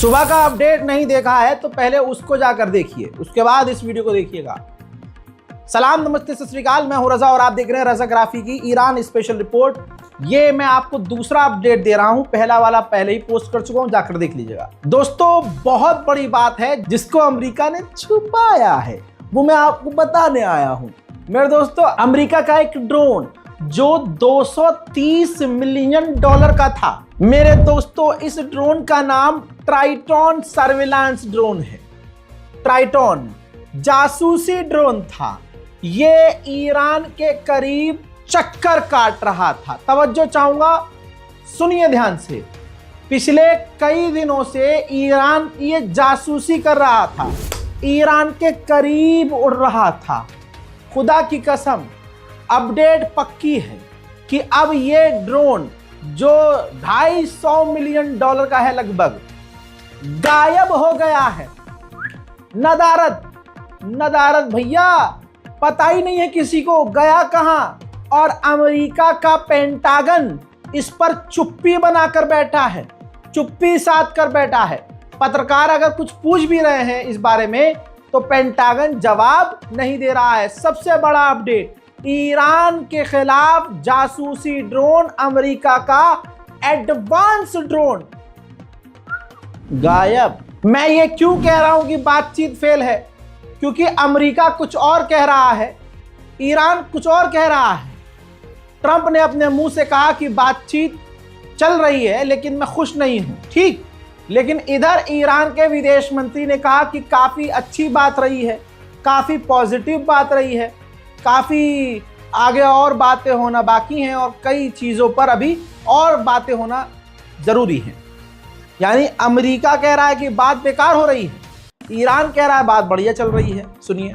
सुबह का अपडेट नहीं देखा है तो पहले उसको जाकर देखिए, उसके बाद इस वीडियो को देखिएगा। सलाम, नमस्ते, सत श्री अकाल। मैं हूं रजा और आप देख रहे हैं रजा ग्राफी की ईरान स्पेशल रिपोर्ट। ये मैं आपको दूसरा अपडेट दे रहा हूं, पहला वाला पहले ही पोस्ट कर चुका हूं, जाकर देख लीजिएगा। दोस्तों, बहुत बड़ी बात है जिसको अमेरिका ने छुपाया है, वो मैं आपको बताने आया हूं। मेरे दोस्तों, अमेरिका का एक ड्रोन जो 230 मिलियन डॉलर का था। मेरे दोस्तों, इस ड्रोन का नाम ट्राइटॉन सर्विलांस ड्रोन है। ट्राइटॉन जासूसी ड्रोन था। ये ईरान के करीब चक्कर काट रहा था। तवज्जो चाहूंगा, सुनिए ध्यान से। पिछले कई दिनों से ईरान ये जासूसी कर रहा था, ईरान के करीब उड़ रहा था। खुदा की कसम, अपडेट पक्की है कि अब ये ड्रोन जो 250 मिलियन डॉलर का है लगभग, गायब हो गया है। नदारत भैया, पता ही नहीं है किसी को गया कहां। और अमेरिका का पेंटागन इस पर चुप्पी बनाकर बैठा है, चुप्पी साध कर बैठा है। पत्रकार अगर कुछ पूछ भी रहे हैं इस बारे में तो पेंटागन जवाब नहीं दे रहा है। सबसे बड़ा अपडेट, ईरान के खिलाफ जासूसी ड्रोन, अमेरिका का एडवांस ड्रोन गायब। मैं ये क्यों कह रहा हूं कि बातचीत फेल है? क्योंकि अमेरिका कुछ और कह रहा है, ईरान कुछ और कह रहा है। ट्रंप ने अपने मुंह से कहा कि बातचीत चल रही है लेकिन मैं खुश नहीं हूं, ठीक। लेकिन इधर ईरान के विदेश मंत्री ने कहा कि काफी अच्छी बात रही है, काफी पॉजिटिव बात रही है, काफी आगे और बातें होना बाकी हैं और कई चीजों पर अभी और बातें होना जरूरी है। यानी अमेरिका कह रहा है कि बात बेकार हो रही है, ईरान कह रहा है बात बढ़िया चल रही है। सुनिए।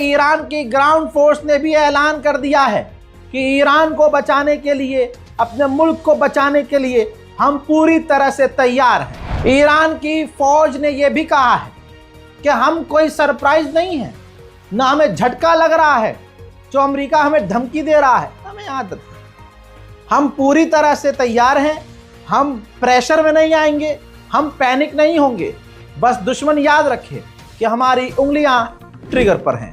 ईरान की ग्राउंड फोर्स ने भी ऐलान कर दिया है कि ईरान को बचाने के लिए, अपने मुल्क को बचाने के लिए हम पूरी तरह से तैयार हैं। ईरान की फौज ने यह भी कहा है कि हम कोई सरप्राइज नहीं है, ना हमें झटका लग रहा है जो अमेरिका हमें धमकी दे रहा है, हमें आदत है। हम पूरी तरह से तैयार हैं, हम प्रेशर में नहीं आएंगे, हम पैनिक नहीं होंगे। बस दुश्मन याद रखे कि हमारी उंगलियां ट्रिगर पर हैं।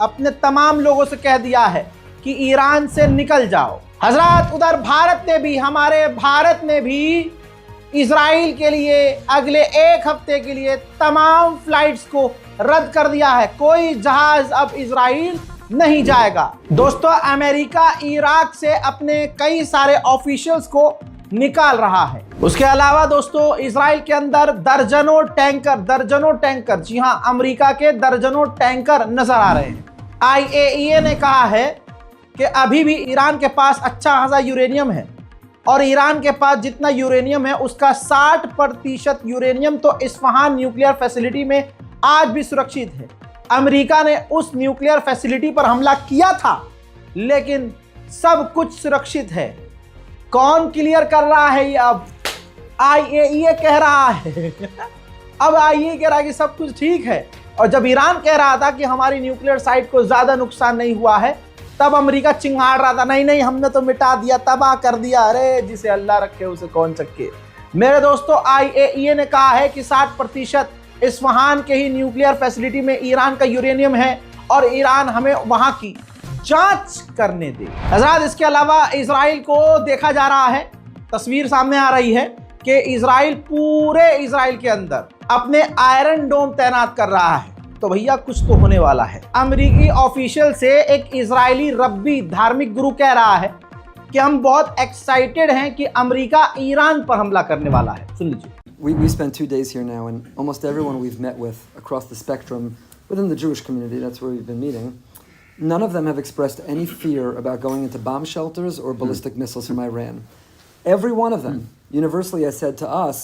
अपने तमाम लोगों से कह दिया है कि ईरान से निकल जाओ। हजरात, उधर भारत ने भी, हमारे भारत ने भी इजराइल के लिए अगले एक हफ्ते के लिए तमाम फ्लाइट्स को रद्द कर दिया है। कोई जहाज अब इजराइल नहीं जाएगा। दोस्तों, अमेरिका इराक से अपने कई सारे ऑफिशियल्स को निकाल रहा है। उसके अलावा दोस्तों, इजराइल के अंदर दर्जनों टैंकर, जी हां, अमेरिका के दर्जनों टैंकर नजर आ रहे हैं। IAEA ने कहा है कि अभी भी ईरान के पास अच्छा खासा यूरेनियम है और ईरान के पास जितना यूरेनियम है उसका 60% यूरेनियम तो इस्फहान न्यूक्लियर फैसिलिटी में आज भी सुरक्षित है। अमेरिका ने उस न्यूक्लियर फैसिलिटी पर हमला किया था लेकिन सब कुछ सुरक्षित है। कौन क्लियर कर रहा है ये? अब IAEA कह रहा है अब IAEA कह रहा है कि सब कुछ ठीक है। और जब ईरान कह रहा था कि हमारी न्यूक्लियर साइट को ज्यादा नुकसान नहीं हुआ है, तब अमेरिका चिंगाड़ रहा था, नहीं हमने तो मिटा दिया, तबाह कर दिया। अरे जिसे अल्लाह रखे उसे कौन चक्के। मेरे दोस्तों, IAEA ने कहा है कि 60% इस्फहान के ही न्यूक्लियर फैसिलिटी में ईरान का यूरेनियम है और ईरान हमें वहां की जांच करने दे। हजरात, इसके अलावा इजराइल को देखा जा रहा है, तस्वीर सामने आ रही है कि इजराइल पूरे इजराइल के अंदर अपने आयरन डोम तैनात कर रहा है। तो भैया कुछ तो होने वाला है। अमेरिकी ऑफिशियल से एक इजरायली रब्बी धार्मिक गुरु कह रहा है कि हम बहुत एक्साइटेड हैं कि अमेरिका ईरान पर हमला करने वाला है। सुन लीजिए। We spent 2 days here now, and almost everyone we've met with across the spectrum within the Jewish community, that's where we've been meeting, none of them have expressed any fear about going into bomb shelters or ballistic missiles from Iran. Every one of them, universally, has said to us,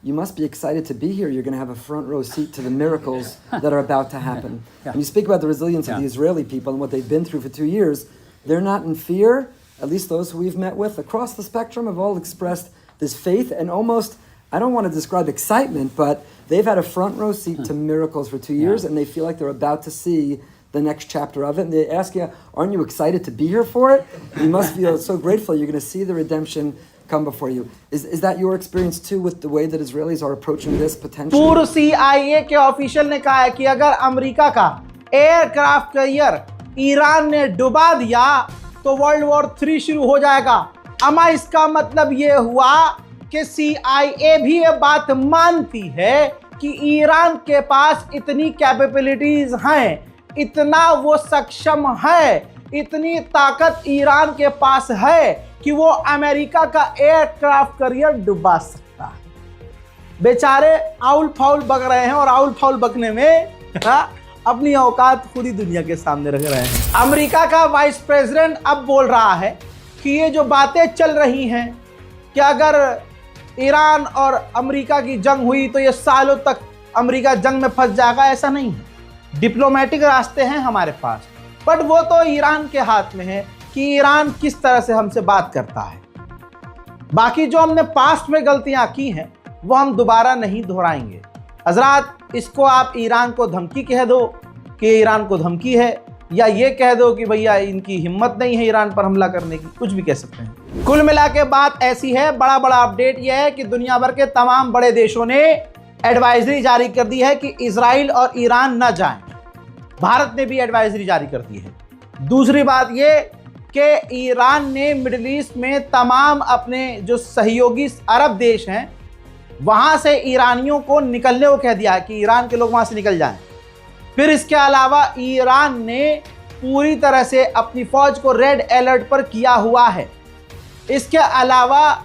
you must be excited to be here. You're going to have a front row seat to the miracles that are about to happen. When you speak about the resilience of the Israeli people and what they've been through for 2 years, they're not in fear. At least those who we've met with across the spectrum have all expressed this faith and almost, I don't want to describe excitement, but they've had a front row seat to miracles for 2 years, and they feel like they're about to see the next chapter of it. And they ask you, aren't you excited to be here for it? You must feel so grateful. You're going to see the redemption come before you. Is that your experience too with the way that Israelis are approaching this potentially? पूर्व CIA के official ने कहा है कि अगर America का aircraft carrier Iran ने डुबा दिया तो वर्ल्ड वॉर 3 शुरू हो जाएगा। अमा इसका मतलब ये हुआ कि CIA भी ये बात मानती है कि ईरान के पास इतनी कैपेबिलिटीज हैं, इतना वो सक्षम है, इतनी ताकत ईरान के पास है कि वो अमेरिका का एयरक्राफ्ट कैरियर डुबा सकता है। बेचारे आउल फाउल बक रहे हैं और आउल फाउल बकने में अपनी औकात खुद ही दुनिया के सामने रख रहे हैं। अमेरिका का वाइस प्रेसिडेंट अब बोल रहा है कि ये जो बातें चल रही हैं कि अगर ईरान और अमेरिका की जंग हुई तो ये सालों तक अमेरिका जंग में फंस जाएगा, ऐसा नहीं है। डिप्लोमेटिक रास्ते हैं हमारे पास, बट वो तो ईरान के हाथ में है कि ईरान किस तरह से हमसे बात करता है। बाकी जो हमने पास्ट में गलतियां की हैं वो हम दोबारा नहीं दोहराएंगे। हजरात, इसको आप ईरान को धमकी कह दो कि ईरान को धमकी है, या ये कह दो कि भैया इनकी हिम्मत नहीं है ईरान पर हमला करने की, कुछ भी कह सकते हैं। कुल मिला के बात ऐसी है, बड़ा अपडेट यह है कि दुनिया भर के तमाम बड़े देशों ने एडवाइजरी जारी कर दी है कि इजराइल और ईरान न जाएं। भारत ने भी एडवाइजरी जारी कर दी है। दूसरी बात ये कि ईरान ने मिडिल ईस्ट में तमाम अपने जो सहयोगी अरब देश हैं वहां से ईरानियों को निकलने को कह दिया है कि ईरान के लोग वहां से निकल जाएं। फिर इसके अलावा ईरान ने पूरी तरह से अपनी फौज को रेड अलर्ट पर किया हुआ है। इसके अलावा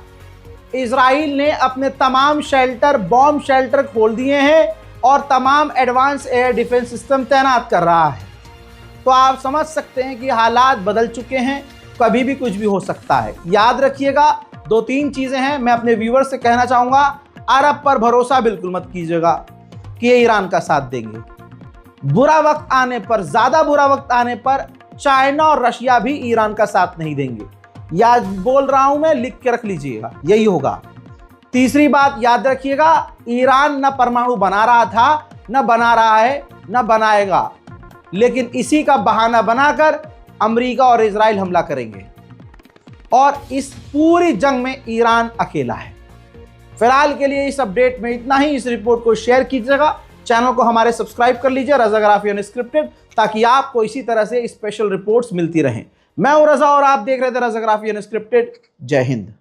इजराइल ने अपने तमाम शेल्टर, बॉम्ब शेल्टर खोल दिए हैं और तमाम एडवांस एयर डिफेंस सिस्टम तैनात कर रहा है। तो आप समझ सकते हैं कि हालात बदल चुके हैं, कभी भी कुछ भी हो सकता है। याद रखिएगा, 2-3 चीज़ें हैं मैं अपने व्यूअर्स से कहना चाहूँगा। अरब पर भरोसा बिल्कुल मत कीजिएगा कि ये ईरान का साथ देंगे। बुरा वक्त आने पर, ज़्यादा बुरा वक्त आने पर चाइना और रशिया भी ईरान का साथ नहीं देंगे। याद बोल रहा हूँ मैं, लिख के रख लीजिएगा, यही होगा। तीसरी बात याद रखिएगा, ईरान न परमाणु बना रहा था, न बना रहा है, न बनाएगा, लेकिन इसी का बहाना बनाकर अमेरिका और इजराइल हमला करेंगे और इस पूरी जंग में ईरान अकेला है। फिलहाल के लिए इस अपडेट में इतना ही। इस रिपोर्ट को शेयर कीजिएगा, चैनल को हमारे सब्सक्राइब कर लीजिए रज़ाग्राफी अनस्क्रिप्टेड, ताकि आपको इसी तरह से स्पेशल रिपोर्ट्स मिलती रहें। मैं हूं रज़ा और आप देख रहे थे रज़ाग्राफी अनस्क्रिप्टेड। जय हिंद।